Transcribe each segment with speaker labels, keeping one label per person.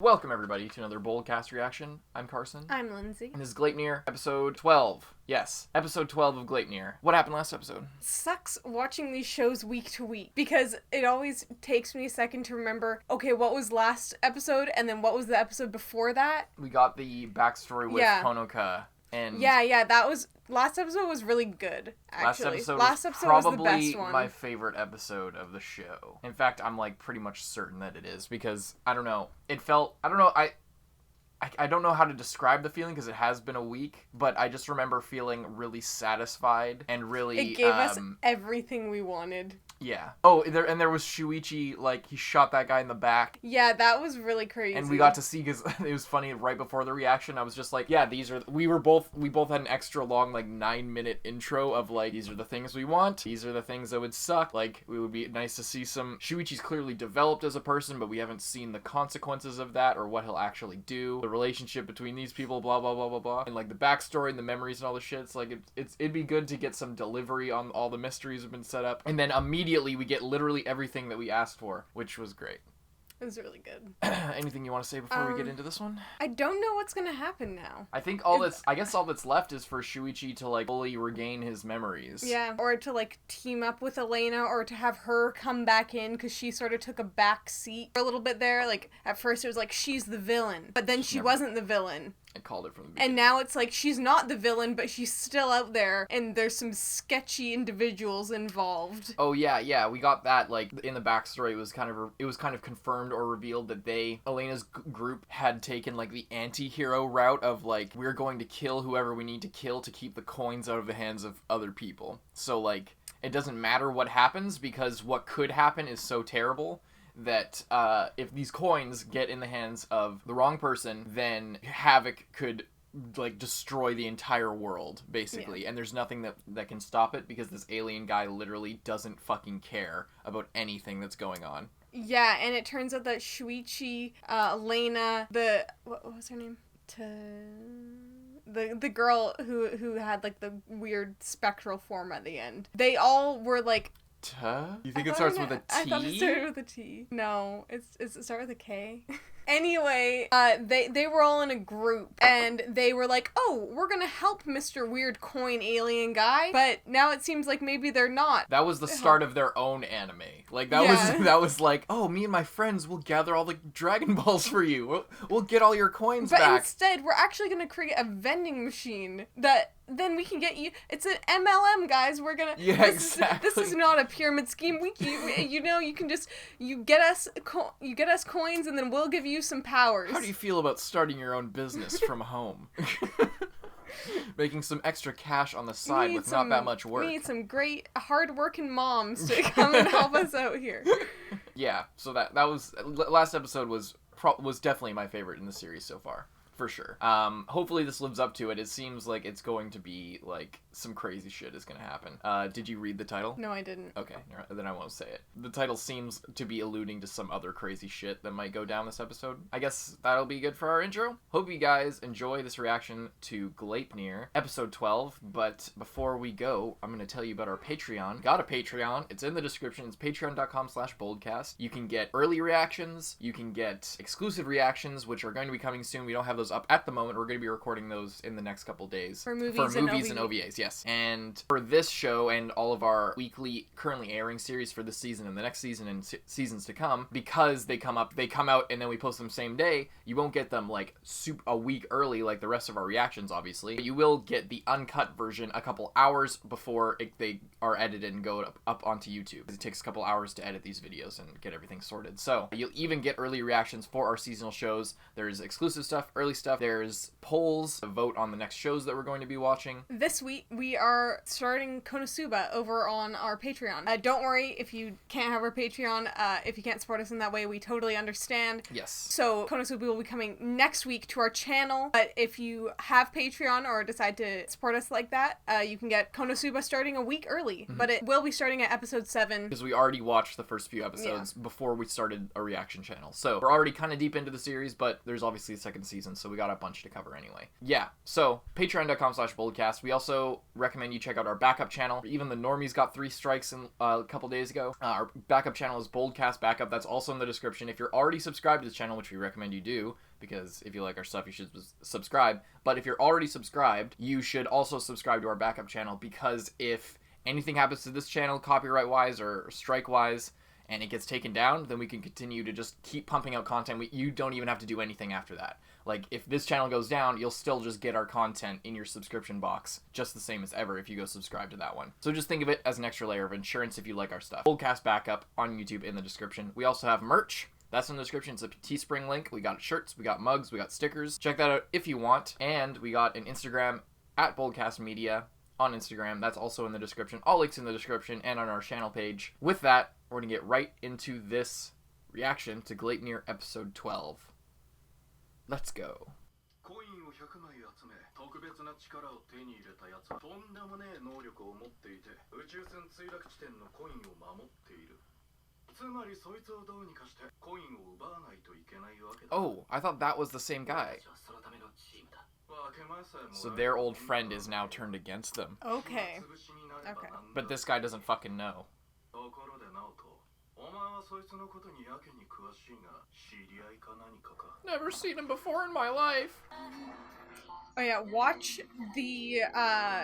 Speaker 1: Welcome, everybody, to another Boldcast reaction. I'm Carson.
Speaker 2: I'm Lindsay.
Speaker 1: And this is Gleipnir, episode 12. Yes, episode 12 of Gleipnir. What happened last episode?
Speaker 2: Sucks watching these shows week to week because it always takes me a second to remember, okay, what was last episode and then what was the episode before that?
Speaker 1: We got the backstory with Honoka. And
Speaker 2: last episode was really good, actually.
Speaker 1: Last episode was
Speaker 2: the best one.
Speaker 1: Probably my favorite episode of the show. In fact, I'm pretty much certain that it is because I don't know. I don't know how to describe the feeling because it has been a week, but I just remember feeling really satisfied and really...
Speaker 2: It gave us everything we wanted.
Speaker 1: Yeah. Oh, there was Shuichi, he shot that guy in the back.
Speaker 2: Yeah, that was really crazy.
Speaker 1: And we got to see, because it was funny, right before the reaction, I was just like, yeah, we both had an extra long, 9-minute intro of, these are the things we want, these are the things that would suck, it would be nice to see some... Shuichi's clearly developed as a person, but we haven't seen the consequences of that, or what he'll actually do, the relationship between these people, blah, blah, blah, blah, blah, and, the backstory and the memories and all the shit, it'd be good to get some delivery on all the mysteries that have been set up, and then immediately we get literally everything that we asked for, which was great.
Speaker 2: It was really good.
Speaker 1: Anything you want to say before we get into this one?
Speaker 2: I don't know what's gonna happen now.
Speaker 1: I think all that's left is for Shuichi to fully regain his memories.
Speaker 2: Yeah, or to team up with Elena, or to have her come back in because she sort of took a back seat for a little bit there. At first it was she's the villain, but then she wasn't the villain.
Speaker 1: I called it from the beginning.
Speaker 2: And now it's she's not the villain, but she's still out there, and there's some sketchy individuals involved.
Speaker 1: Oh yeah, we got that. In the backstory, it was kind of confirmed or revealed that Elena's group had taken the anti-hero route of we're going to kill whoever we need to kill to keep the coins out of the hands of other people. So it doesn't matter what happens because what could happen is so terrible that if these coins get in the hands of the wrong person, then havoc could destroy the entire world, basically. Yeah. And there's nothing that can stop it because this alien guy literally doesn't fucking care about anything that's going on.
Speaker 2: Yeah, and it turns out that Shuichi, Elena, what was her name? The girl who had the weird spectral form at the end. They all were
Speaker 1: You think it starts with a T?
Speaker 2: I thought it started with a T. No, it start with a K. Anyway, they were all in a group, and they were oh, we're gonna help Mr. Weird Coin Alien Guy, but now it seems maybe they're not.
Speaker 1: That was the start of their own anime. That was oh, me and my friends will gather all the Dragon Balls for you. We'll get all your coins back.
Speaker 2: But instead, we're actually gonna create a vending machine that then we can get you. It's an MLM, guys. We're gonna.
Speaker 1: Yeah, exactly.
Speaker 2: This is not a pyramid scheme. You can just get us coins, and then we'll give you some powers.
Speaker 1: How do you feel about starting your own business from home? Making some extra cash on the side with not that much work.
Speaker 2: We need some great, hard-working moms to come and help us out here.
Speaker 1: Yeah, so that was last episode was definitely my favorite in the series so far. For sure. Hopefully this lives up to it. It seems like it's going to be, some crazy shit is going to happen. Did you read the title?
Speaker 2: No, I didn't.
Speaker 1: Okay, then I won't say it. The title seems to be alluding to some other crazy shit that might go down this episode. I guess that'll be good for our intro. Hope you guys enjoy this reaction to Gleipnir, episode 12. But before we go, I'm going to tell you about our Patreon. Got a Patreon. It's in the description. It's patreon.com/boldcast. You can get early reactions. You can get exclusive reactions, which are going to be coming soon. We don't have those up at the moment. We're going to be recording those in the next couple days.
Speaker 2: For movies and
Speaker 1: OVAs, yes. And for this show and all of our weekly currently airing series for this season and the next season and seasons to come, because they come out and then we post them same day, you won't get them a week early like the rest of our reactions, obviously. But you will get the uncut version a couple hours before they are edited and go up onto YouTube. It takes a couple hours to edit these videos and get everything sorted. So you'll even get early reactions for our seasonal shows. There's exclusive stuff, early stuff. There's polls, a vote on the next shows that we're going to be watching.
Speaker 2: This week, we are starting Konosuba over on our Patreon. Don't worry if you can't have our Patreon. If you can't support us in that way, we totally understand.
Speaker 1: Yes.
Speaker 2: So Konosuba will be coming next week to our channel. But if you have Patreon or decide to support us like that, you can get Konosuba starting a week early. Mm-hmm. But it will be starting at episode 7.
Speaker 1: Because we already watched the first few episodes before we started a reaction channel. So we're already kind of deep into the series, but there's obviously a second season, so so we got a bunch to cover anyway. Yeah, so patreon.com/boldcast. We also recommend you check out our backup channel. Even the normies got 3 strikes a couple days ago. Our backup channel is Boldcast Backup. That's also in the description. If you're already subscribed to this channel, which we recommend you do, because if you like our stuff, you should subscribe. But if you're already subscribed, you should also subscribe to our backup channel, because if anything happens to this channel, copyright-wise or strike-wise, and it gets taken down, then we can continue to just keep pumping out content. You don't even have to do anything after that. Like, if this channel goes down, you'll still just get our content in your subscription box, just the same as ever if you go subscribe to that one. So just think of it as an extra layer of insurance if you like our stuff. Boldcast Backup on YouTube in the description. We also have merch. That's in the description. It's a Teespring link. We got shirts, we got mugs, we got stickers. Check that out if you want. And we got an Instagram at Boldcast Media on Instagram. That's also in the description. All links in the description and on our channel page. With that, we're going to get right into this reaction to Gleipnir episode 12. Let's go.
Speaker 3: コインを100枚集め、特別な力を手に入れたやつはとんでもねえ能力を持っていて、宇宙船墜落地点のコインを守っている。つまりそいつをどうにかしてコインを奪わないといけないわけだ。
Speaker 1: Oh, I thought that was the same guy. So their old friend is now turned against them.
Speaker 2: Okay. Okay.
Speaker 1: But this guy doesn't fucking know. Never seen him before in my life.
Speaker 2: Oh yeah, watch the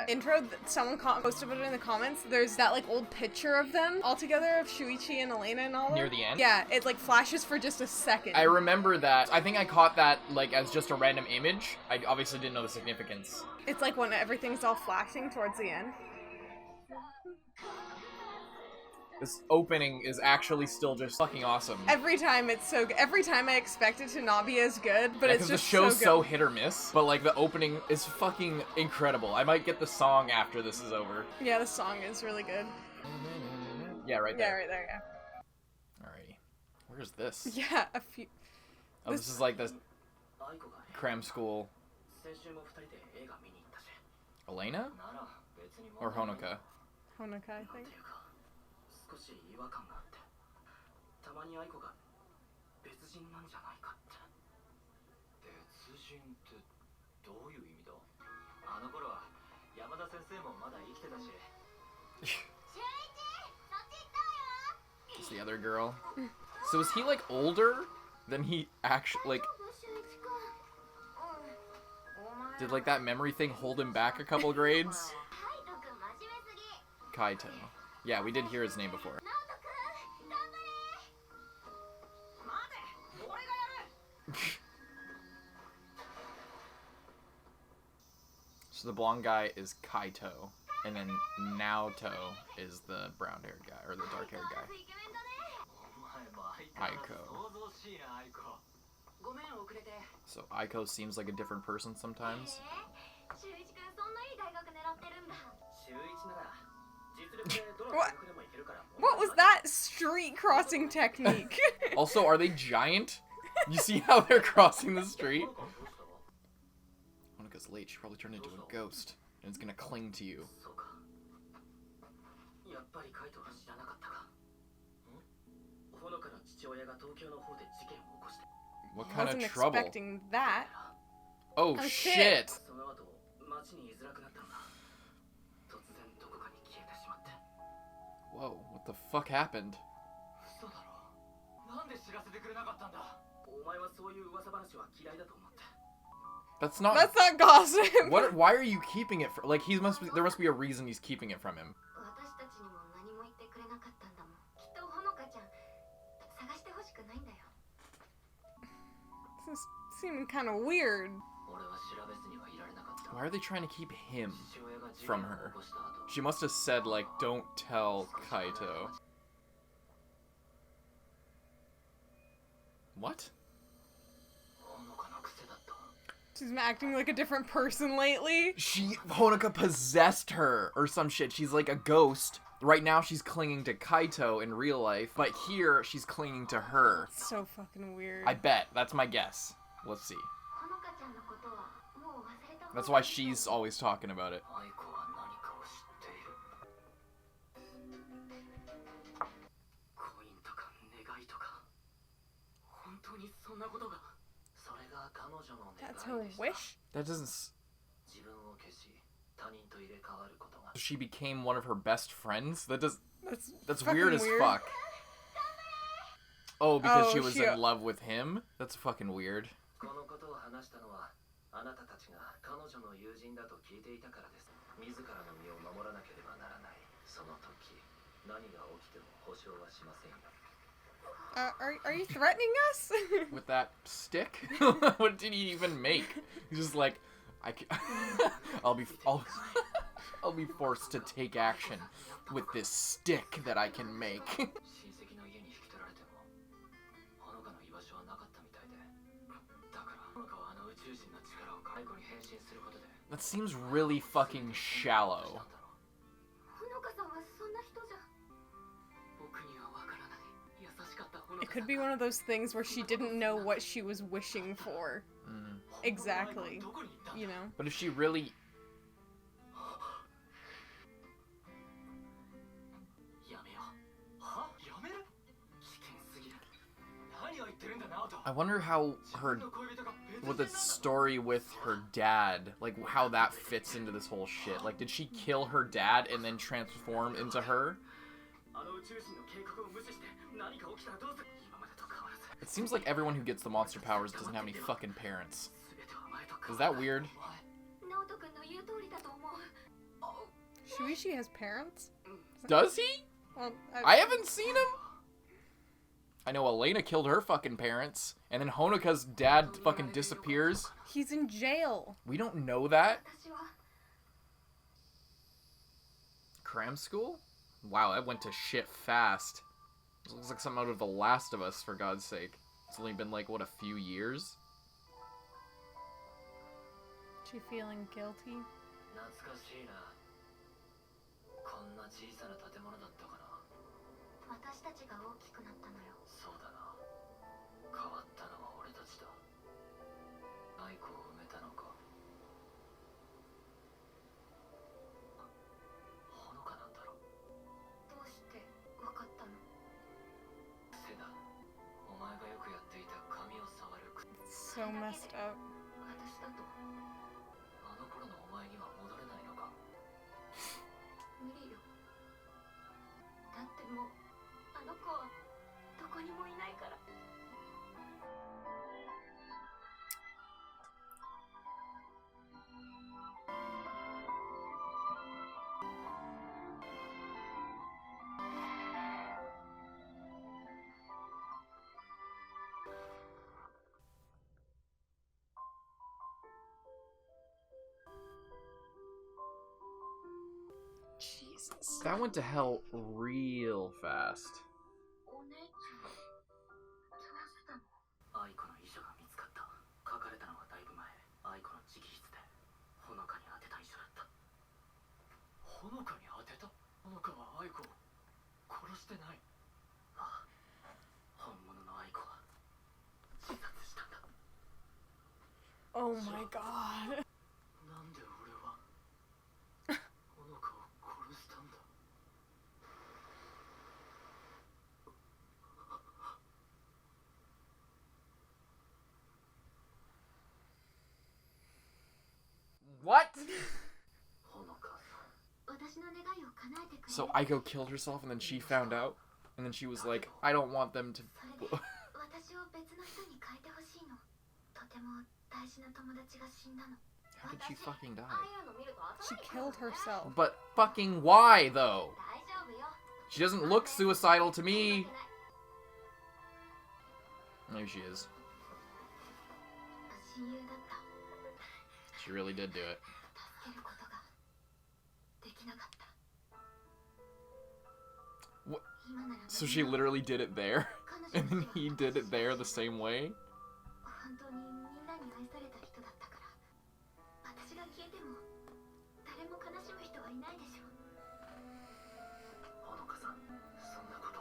Speaker 2: intro that someone posted about it in the comments. There's that like old picture of them all together, of Shuichi and Elena and all.
Speaker 1: Near the end?
Speaker 2: Yeah, it like flashes for just a second.
Speaker 1: I remember that. I think I caught that like as just a random image. I obviously didn't know the significance.
Speaker 2: It's like when everything's all flashing towards the end.
Speaker 1: This opening is actually still just fucking awesome.
Speaker 2: Every time it's so good. Every time I expect it to not be as good, but it's just
Speaker 1: the show's
Speaker 2: so
Speaker 1: good. Hit or miss, but like the opening is fucking incredible. I might get the song after this is over.
Speaker 2: Yeah, the song is really good.
Speaker 1: Yeah, right there.
Speaker 2: Yeah, right there, yeah.
Speaker 1: Alrighty. Where's this?
Speaker 2: Yeah, a few...
Speaker 1: Oh, this is like the cram school. Elena? Or Honoka?
Speaker 2: Honoka, I think.
Speaker 1: It's the other girl. So is he like older than he actually like? Did like that memory thing hold him back a couple grades? Kaito. Yeah, we did hear his name before. So the blonde guy is Kaito, and then Naoto is the brown-haired guy, or the dark-haired guy. Aiko. So Aiko seems like a different person sometimes.
Speaker 2: What was that street crossing technique?
Speaker 1: Also, are they giant? You see how they're crossing the street? Honoka's late. She probably turned into a ghost, and it's gonna cling to you. What kind of trouble?
Speaker 2: Wasn't expecting that.
Speaker 1: Oh shit! Whoa, what the fuck happened? That's not
Speaker 2: gossip.
Speaker 1: What? Why are you keeping it from? Like, there must be a reason he's keeping it from him.
Speaker 2: This is seeming kind of weird.
Speaker 1: Why are they trying to keep him from her? She must have said, like, don't tell Kaito. What?
Speaker 2: She's been acting like a different person lately.
Speaker 1: Honoka possessed her or some shit. She's like a ghost. Right now she's clinging to Kaito in real life, but here she's clinging to her.
Speaker 2: It's so fucking weird.
Speaker 1: I bet. That's my guess. Let's see. That's why she's always talking about it.
Speaker 2: That's her wish?
Speaker 1: That doesn't...
Speaker 3: 自分を消し他人と入れ替わることが
Speaker 1: She became one of her best friends? That's
Speaker 2: fucking
Speaker 1: weird as fuck. Oh, because she was
Speaker 2: she-
Speaker 1: in love with him? That's fucking weird.
Speaker 3: このことを話したのはあなたたちが彼女の友人だと聞いていたからです。自らの身を守らなければならない。その時何が起きても保証はしませんよ。
Speaker 2: Are you threatening us?
Speaker 1: With that stick? What did he even make? He's just like, I'll be forced to take action with this stick that I can make.
Speaker 3: 親戚の家に引き取られてもほのかの居場所はなかったみたいで、だからほのかはあの宇宙人の力を解雇に変身することで
Speaker 1: That seems really fucking shallow.
Speaker 4: ほのかさんはそんな人じゃ。
Speaker 3: 僕にはわからない。優しかったほの
Speaker 2: It
Speaker 3: か
Speaker 2: could be one of those things where she didn't know what she was wishing for. Exactly.
Speaker 3: どこに行ったんだ
Speaker 2: You know?
Speaker 1: But if she really...
Speaker 3: やめよう。は？やめる？危険すぎる。何を言ってるんだ、ナオト。
Speaker 1: I wonder how her...
Speaker 3: 自分の恋人が別
Speaker 1: What the
Speaker 3: 人なんだ。
Speaker 1: story with her dad, like how that fits into this whole shit. Like, did she kill her dad and then transform into her?
Speaker 3: あの宇宙人の警告を無視して何か起きたらどうする？今までと変わらず。
Speaker 1: It seems like everyone who gets the monster powers doesn't have any fucking parents.
Speaker 3: 全ては前と変
Speaker 1: Is
Speaker 3: わら
Speaker 1: that
Speaker 3: ない。
Speaker 1: weird?
Speaker 4: ナオト君の言う通りだと思う。
Speaker 2: Shuichi has parents?
Speaker 1: Does he?
Speaker 2: Well,
Speaker 1: I haven't seen him. I know Elena killed her fucking parents, and then Honoka's dad fucking disappears.
Speaker 2: he's in jail.
Speaker 1: We don't know that.
Speaker 4: 私は
Speaker 1: Cram school? Wow, that went to shit fast. This looks like something out of The Last of Us, for God's sake. It's only been like, what, a few years?
Speaker 2: She feeling guilty?
Speaker 3: 懐かしいな。こんな小さな建物だったかな。
Speaker 4: 私たちが大きくなったのよ。
Speaker 3: そうだな。変わったのは俺たちだ。愛子を埋めたのか。ほのかなんだろ。
Speaker 4: どうしてわかったの？
Speaker 3: セダ、お前がよくやっていた髪を触るく。
Speaker 2: So messed up.
Speaker 4: 私だと
Speaker 3: あの頃のお前には戻れないのか。
Speaker 4: 無理よ。だってもうあの子はどこにもいないから。
Speaker 2: Jesus.
Speaker 1: That went to hell real fast.
Speaker 4: お姉ちゃんどうしたの？
Speaker 3: 愛子の遺書が見つかった。書かれたのはだいぶ前。愛子の直筆でほのかに当てた遺書だった。ほのかに当てた？ほのかは愛子を殺してない。ああ、本物の愛子は自殺したんだ。
Speaker 2: Oh my god.
Speaker 3: なんで俺はほのかを殺したんだ。
Speaker 1: What?
Speaker 3: ほのかさん。
Speaker 4: 私の願いを叶えてくれる。
Speaker 1: So Aiko killed herself and then she found out? And then she was like, I don't want them to...
Speaker 4: それで私を別の人に変えてほしいの。とても大事な友達が死んだの。
Speaker 1: How did she fucking die?
Speaker 4: ああいうの見ると
Speaker 2: She
Speaker 4: 頭に
Speaker 2: killed herself.
Speaker 1: But fucking why, though?
Speaker 4: 大丈夫よ。
Speaker 1: She doesn't look suicidal to me. Maybe she is.
Speaker 4: 親友だった。
Speaker 1: She really did do it.
Speaker 4: 助けることができなかった。
Speaker 1: What?
Speaker 4: 今なら
Speaker 1: So she literally did it there?
Speaker 4: 彼
Speaker 1: And
Speaker 4: 女
Speaker 1: then he did it there the same way?
Speaker 4: 本当にみんなに愛された人だったから。私が消えても誰も悲しむ人はいないでしょ。
Speaker 3: ほのかさん、そんなこと。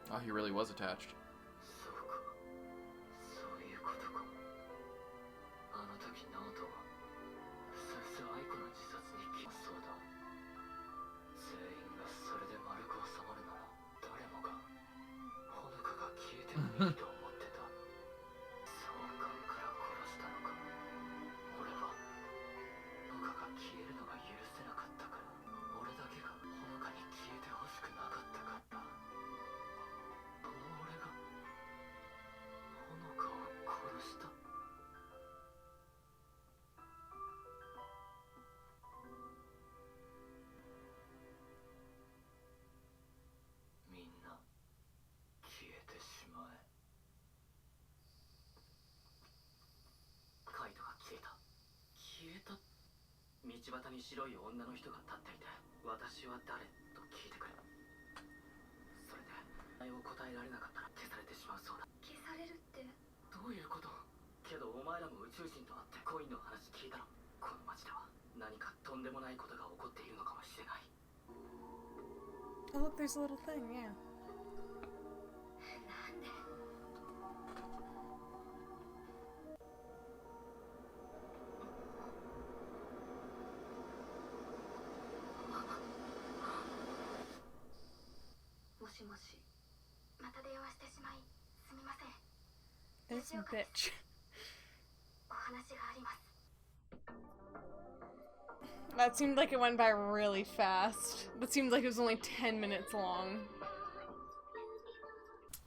Speaker 1: Oh, he really was attached.
Speaker 3: そうか。そういうことか。あの時ナオトはそして愛子の自殺にそうだ。全員がそれで丸く収まるなら誰もがほのかが消えてもいいと思ってた。そう考道端に白い女の人が立っていて、私は誰と聞いてくる。それで名前を答えられなかったら消されてしまうそうだ。
Speaker 4: 消されるって。
Speaker 3: どういうこと？けどお前らも宇宙人と会ってコインの話聞いたろ。この街では何かとんでもないことが起こっているのかもしれない。
Speaker 2: Oh, look, there's a little thing, yeah.
Speaker 4: なんで。もしもし。また電話してしまいすみません。
Speaker 2: This bitch.
Speaker 4: お話があります。
Speaker 2: That seemed like it went by really fast. That seemed like it was only 10 minutes long.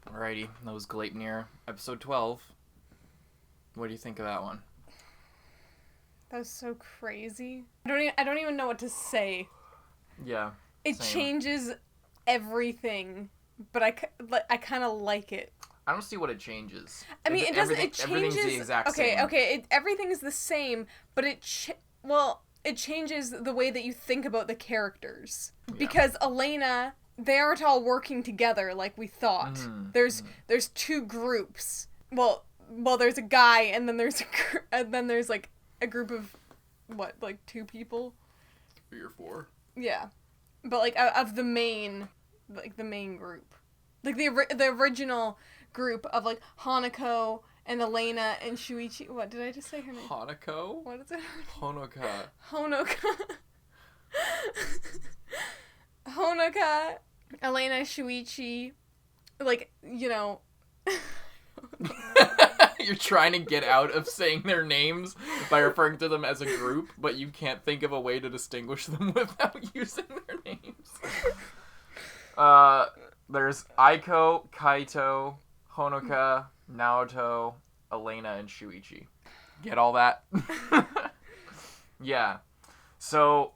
Speaker 1: Alrighty, that was Gleipnir, episode 12. What do you think of that one?
Speaker 2: That was so crazy. I don't even know what to say.
Speaker 1: Yeah.
Speaker 2: It
Speaker 1: same.
Speaker 2: changes everything, but I kind of like it.
Speaker 1: I don't see what it changes.
Speaker 2: I mean, it doesn't. It
Speaker 1: Everything's
Speaker 2: changes.
Speaker 1: the exact
Speaker 2: okay,
Speaker 1: same.
Speaker 2: okay. Everything's the same, but it changes the way that you think about the characters.
Speaker 1: Yeah.
Speaker 2: Because Elena, they aren't all working together like we thought. There's two groups. Well, there's a guy, and then there's like a group of what, like 2 people?
Speaker 1: 3 or 4.
Speaker 2: Yeah, but like of the main group, like the original group of like Hanako and Elena and Shuichi. What did I just say her name?
Speaker 1: Hanako?
Speaker 2: What is it?
Speaker 1: Honoka.
Speaker 2: Honoka, Elena, Shuichi, like, you know.
Speaker 1: You're trying to get out of saying their names by referring to them as a group, but you can't think of a way to distinguish them without using their names. There's Aiko, Kaito, Honoka, Naoto, Elena, and Shuichi. Get all that? Yeah. So,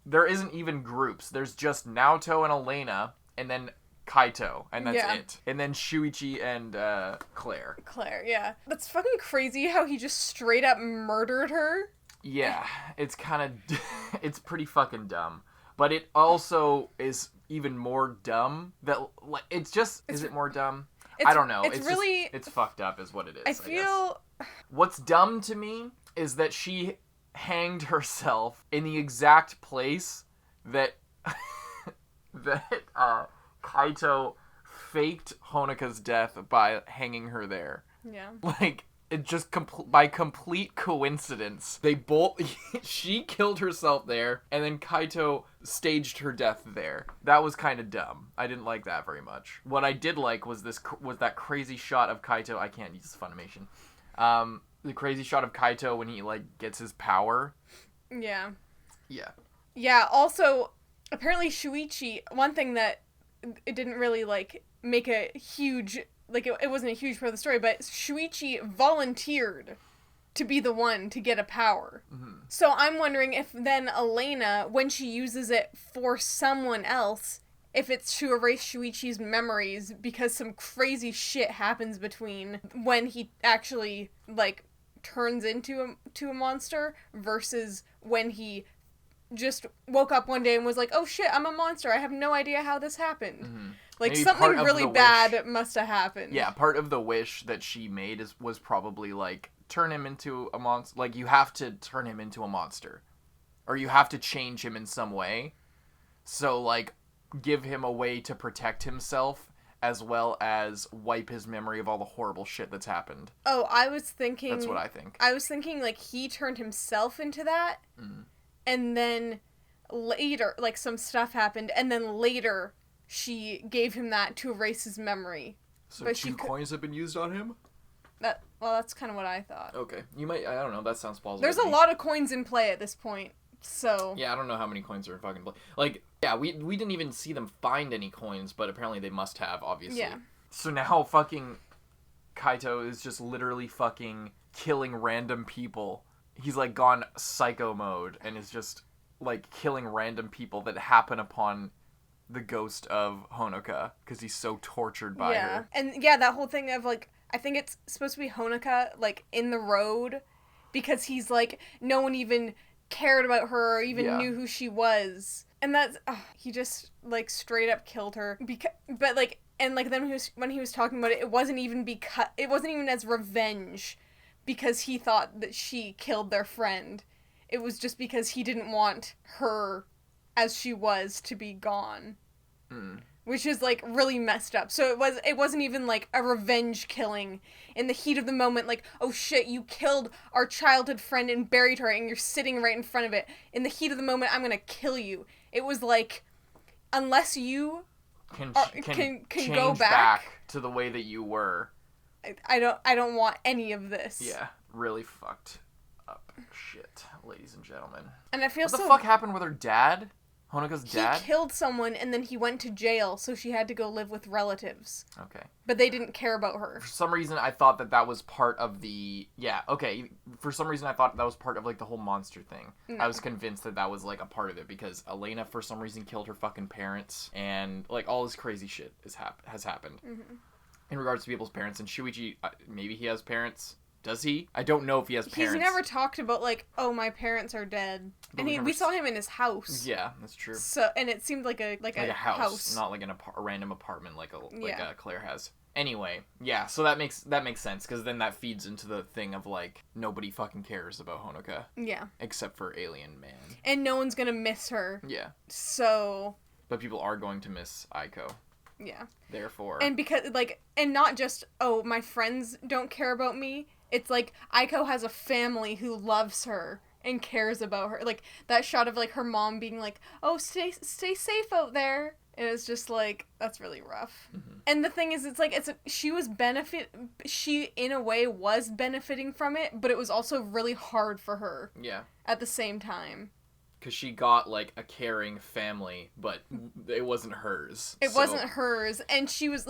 Speaker 1: there isn't even groups. There's just Naoto and Elena, and then Kaito, and that's it. And then Shuichi and Claire.
Speaker 2: Claire, yeah. That's fucking crazy how he just straight up murdered her.
Speaker 1: Yeah, it's kind of... it's pretty fucking dumb. But it also is even more dumb that... It's just... Is it more dumb? I don't know. It's really... Just, it's fucked up is what it is, I feel... guess. What's dumb to me is that she hanged herself in the exact place that... Kaito faked Honoka's death by hanging her there.
Speaker 2: Yeah.
Speaker 1: Like, it just by complete coincidence, they both... she killed herself there, and then Kaito staged her death there. That was kind of dumb. I didn't like that very much. What I did like was that crazy shot of Kaito... I can't use Funimation. The crazy shot of Kaito when he, like, gets his power.
Speaker 2: Yeah.
Speaker 1: Yeah.
Speaker 2: Yeah, also, apparently Shuichi... One thing that it didn't really, like, make a huge... Like, it wasn't a huge part of the story, but Shuichi volunteered to be the one to get a power. Mm-hmm. So I'm wondering if then Elena, when she uses it for someone else, if it's to erase Shuichi's memories because some crazy shit happens between when he actually, like, turns into a monster versus when he just woke up one day and was like, oh shit, I'm a monster. I have no idea how this happened. Mm-hmm. Like, maybe something really bad must have happened.
Speaker 1: Yeah, part of the wish that she made was probably, like, turn him into a monster. Like, you have to turn him into a monster. Or you have to change him in some way. So, like, give him a way to protect himself, as well as wipe his memory of all the horrible shit that's happened.
Speaker 2: Oh, I was thinking...
Speaker 1: That's what I think.
Speaker 2: I was thinking, like, he turned himself into that, and then later, like, some stuff happened, and then later... she gave him that to erase his memory.
Speaker 1: So but 2 coins have been used on him?
Speaker 2: Well, that's kind of what I thought.
Speaker 1: Okay. You might... I don't know. That sounds plausible.
Speaker 2: There's a lot of coins in play at this point, so...
Speaker 1: Yeah, I don't know how many coins are in fucking play. Like, yeah, we didn't even see them find any coins, but apparently they must have, obviously.
Speaker 2: Yeah.
Speaker 1: So now fucking Kaito is just literally fucking killing random people. He's, like, gone psycho mode and is just, like, killing random people that happen upon... the ghost of Honoka, because he's so tortured by her.
Speaker 2: And yeah, that whole thing of, like, I think it's supposed to be Honoka, like, in the road, because he's like, no one even cared about her or even
Speaker 1: Yeah.
Speaker 2: knew who she was. And that's, he just, like, straight up killed her. But, like, and, like, then when he was talking about it, it wasn't even as revenge because he thought that she killed their friend. It was just because he didn't want her as she was to be gone. Which is, like, really messed up. So it wasn't even, like, a revenge killing in the heat of the moment, like, oh shit, you killed our childhood friend and buried her and you're sitting right in front of it. In the heat of the moment, I'm gonna kill you. It was like, unless you can
Speaker 1: change
Speaker 2: go back
Speaker 1: to the way that you were.
Speaker 2: I don't want any of this.
Speaker 1: Yeah, really fucked up shit, ladies and gentlemen.
Speaker 2: And I feel
Speaker 1: what the fuck happened with her dad? Honoka's dad?
Speaker 2: He killed someone and then he went to jail, so she had to go live with relatives.
Speaker 1: Okay.
Speaker 2: But they didn't care about her.
Speaker 1: For some reason, I thought that was part of the... Yeah, okay. For some reason, I thought that was part of, like, the whole monster thing. No. I was convinced that was, like, a part of it, because Elena, for some reason, killed her fucking parents, and, like, all this crazy shit has happened. Mm-hmm. In regards to people's parents, and Shuichi, maybe he has parents... Does he? I don't know if he has parents.
Speaker 2: He's never talked about, like, oh, my parents are dead. But and we saw him in his house.
Speaker 1: Yeah, that's true.
Speaker 2: So, and it seemed like a house.
Speaker 1: Not like a random apartment like Claire has. Anyway, yeah, so that makes sense, because then that feeds into the thing of, like, nobody fucking cares about Honoka.
Speaker 2: Yeah.
Speaker 1: Except for Alien Man.
Speaker 2: And no one's gonna miss her.
Speaker 1: Yeah.
Speaker 2: So...
Speaker 1: But people are going to miss Aiko.
Speaker 2: Yeah.
Speaker 1: Therefore...
Speaker 2: And because, like, and not just, oh, my friends don't care about me. It's like, Aiko has a family who loves her and cares about her. Like, that shot of, like, her mom being like, oh, stay safe out there. And it's just, like, that's really rough. Mm-hmm. And the thing is, it's like, she, in a way, was benefiting from it, but it was also really hard for her.
Speaker 1: Yeah.
Speaker 2: At the same time.
Speaker 1: Because she got, like, a caring family, but it wasn't hers.
Speaker 2: It wasn't hers. And she was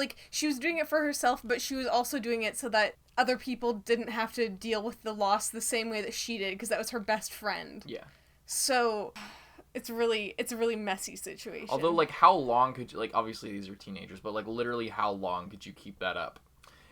Speaker 2: doing it for herself, but she was also doing it so that other people didn't have to deal with the loss the same way that she did, because that was her best friend.
Speaker 1: Yeah. So,
Speaker 2: it's a really messy situation.
Speaker 1: Although, like, how long could you, like, obviously these are teenagers, but, like, literally how long could you keep that up?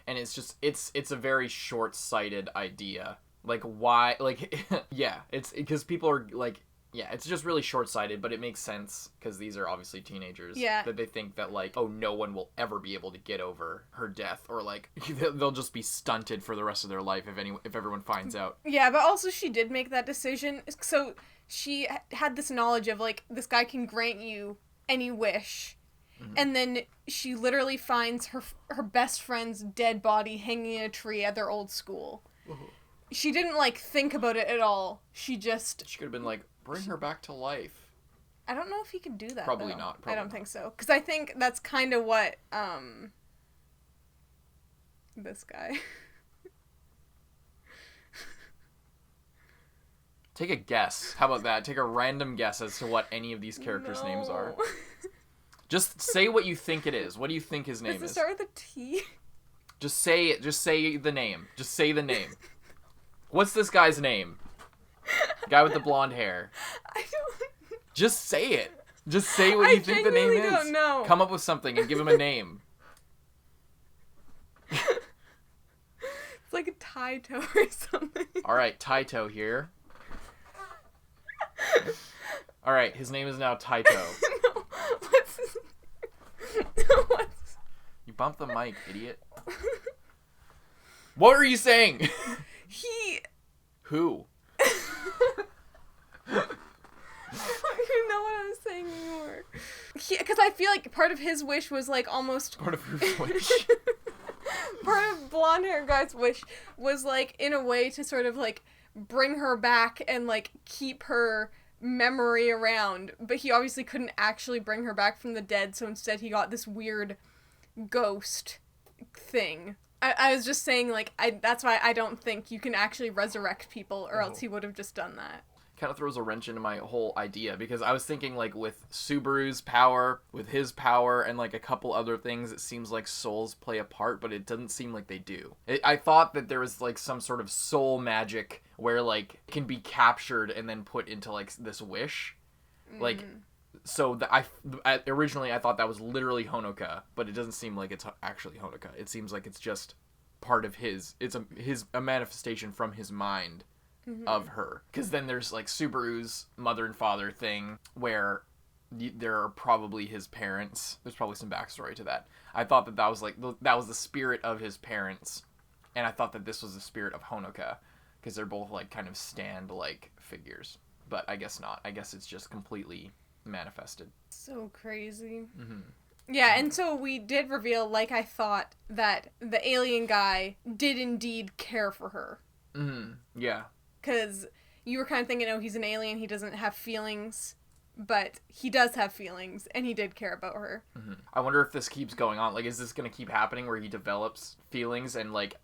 Speaker 1: And it's just, it's a very short-sighted idea. Like, why, like, yeah, it's, because people are, like... Yeah, it's just really short-sighted, but it makes sense, because these are obviously teenagers.
Speaker 2: Yeah.
Speaker 1: That they think that, like, oh, no one will ever be able to get over her death, or, like, they'll just be stunted for the rest of their life if everyone finds out.
Speaker 2: Yeah, but also she did make that decision, so she had this knowledge of, like, this guy can grant you any wish, and then she literally finds her best friend's dead body hanging in a tree at their old school. She didn't, like, think about it at all. She could
Speaker 1: have been like, bring her back to life.
Speaker 2: I don't know if he could do that.
Speaker 1: Probably
Speaker 2: though.
Speaker 1: not.
Speaker 2: I don't think so. Because I think that's kind of what, this guy.
Speaker 1: Take a guess. How about that? Take a random guess as to what any of these characters' names are. Just say what you think it is. What do you think his name is?
Speaker 2: Does it start with a T?
Speaker 1: Just say it. Just say the name. Just say the name. What's this guy's name? Guy with the blonde hair.
Speaker 2: I don't...
Speaker 1: Just say it. Just say what you think the name is.
Speaker 2: I don't know.
Speaker 1: Come up with something and give him a name.
Speaker 2: It's like a Taito or something.
Speaker 1: Alright, Taito here. Alright, his name is now Taito.
Speaker 2: No, what's his... No, what's...
Speaker 1: You bumped the mic, idiot. What were you saying? Who?
Speaker 2: I don't even know what I was saying anymore. Because I feel like part of his wish was, like, almost...
Speaker 1: Part of whose wish?
Speaker 2: Part of blonde hair guy's wish was, like, in a way to sort of, like, bring her back and, like, keep her memory around. But he obviously couldn't actually bring her back from the dead, so instead he got this weird ghost thing. I was just saying, like, that's why I don't think you can actually resurrect people, or else he would have just done that.
Speaker 1: Kind of throws a wrench into my whole idea, because I was thinking, like, with Subaru's power, with his power, and, like, a couple other things, it seems like souls play a part, but it doesn't seem like they do. I thought that there was, like, some sort of soul magic where, like, it can be captured and then put into, like, this wish. Like... So originally I thought that was literally Honoka, but it doesn't seem like it's actually Honoka. It seems like it's just part of his. It's a manifestation from his mind of her. Because then there's like Subaru's mother and father thing where there are probably his parents. There's probably some backstory to that. I thought that was like that was the spirit of his parents, and I thought that this was the spirit of Honoka, because they're both like kind of stand-like figures. But I guess not. I guess it's just completely manifested.
Speaker 2: So crazy.
Speaker 1: Mm-hmm.
Speaker 2: Yeah, and so we did reveal, like I thought, that the alien guy did indeed care for her.
Speaker 1: Mm-hmm. Yeah.
Speaker 2: Because you were kind of thinking, oh, he's an alien, he doesn't have feelings. But he does have feelings, and he did care about her.
Speaker 1: Mm-hmm. I wonder if this keeps going on. Like, is this going to keep happening where he develops feelings and, like,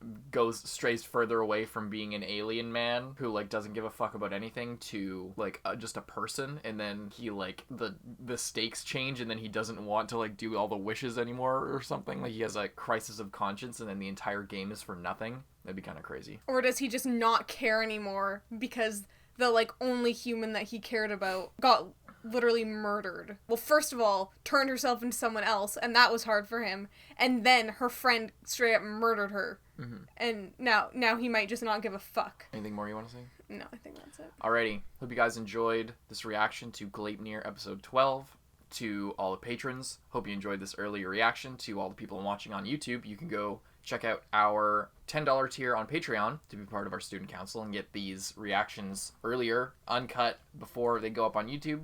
Speaker 1: strays further away from being an alien man who, like, doesn't give a fuck about anything to, like, just a person, and then he, like, the stakes change, and then he doesn't want to, like, do all the wishes anymore or something? Like, he has a crisis of conscience, and then the entire game is for nothing? That'd be kind of crazy.
Speaker 2: Or does he just not care anymore because the, like, only human that he cared about got literally murdered? Well, first of all, turned herself into someone else, and that was hard for him. And then her friend straight up murdered her. Mm-hmm. And now he might just not give a fuck.
Speaker 1: Anything more you want to say?
Speaker 2: No, I think that's it.
Speaker 1: Alrighty. Hope you guys enjoyed this reaction to Gleipnir episode 12. To all the patrons, hope you enjoyed this earlier reaction. To all the people watching on YouTube, you can go check out our $10 tier on Patreon to be part of our student council and get these reactions earlier, uncut, before they go up on YouTube.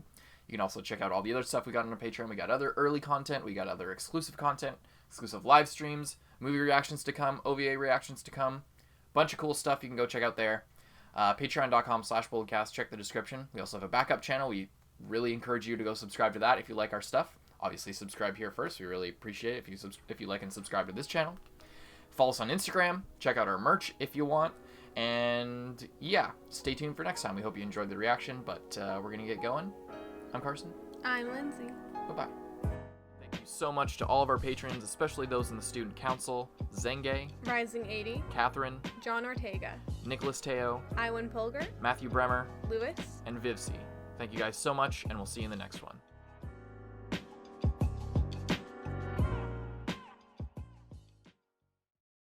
Speaker 1: You can also check out all the other stuff we got on our Patreon. We got other early content. We got other exclusive content, exclusive live streams, movie reactions to come, OVA reactions to come. Bunch of cool stuff you can go check out there. Patreon.com/boldcast. Check the description. We also have a backup channel. We really encourage you to go subscribe to that if you like our stuff. Obviously, subscribe here first. We really appreciate it if you like and subscribe to this channel. Follow us on Instagram. Check out our merch if you want. And yeah, stay tuned for next time. We hope you enjoyed the reaction, but we're going to get going. I'm Carson.
Speaker 2: I'm Lindsay.
Speaker 1: Bye-bye. Thank you so much to all of our patrons, especially those in the Student Council. Zenge,
Speaker 2: Rising 80,
Speaker 1: Catherine,
Speaker 2: John Ortega,
Speaker 1: Nicholas Teo,
Speaker 2: Iwan Polgar,
Speaker 1: Matthew Bremer,
Speaker 2: Lewis,
Speaker 1: and Vivsi. Thank you guys so much, and we'll see you in the next one.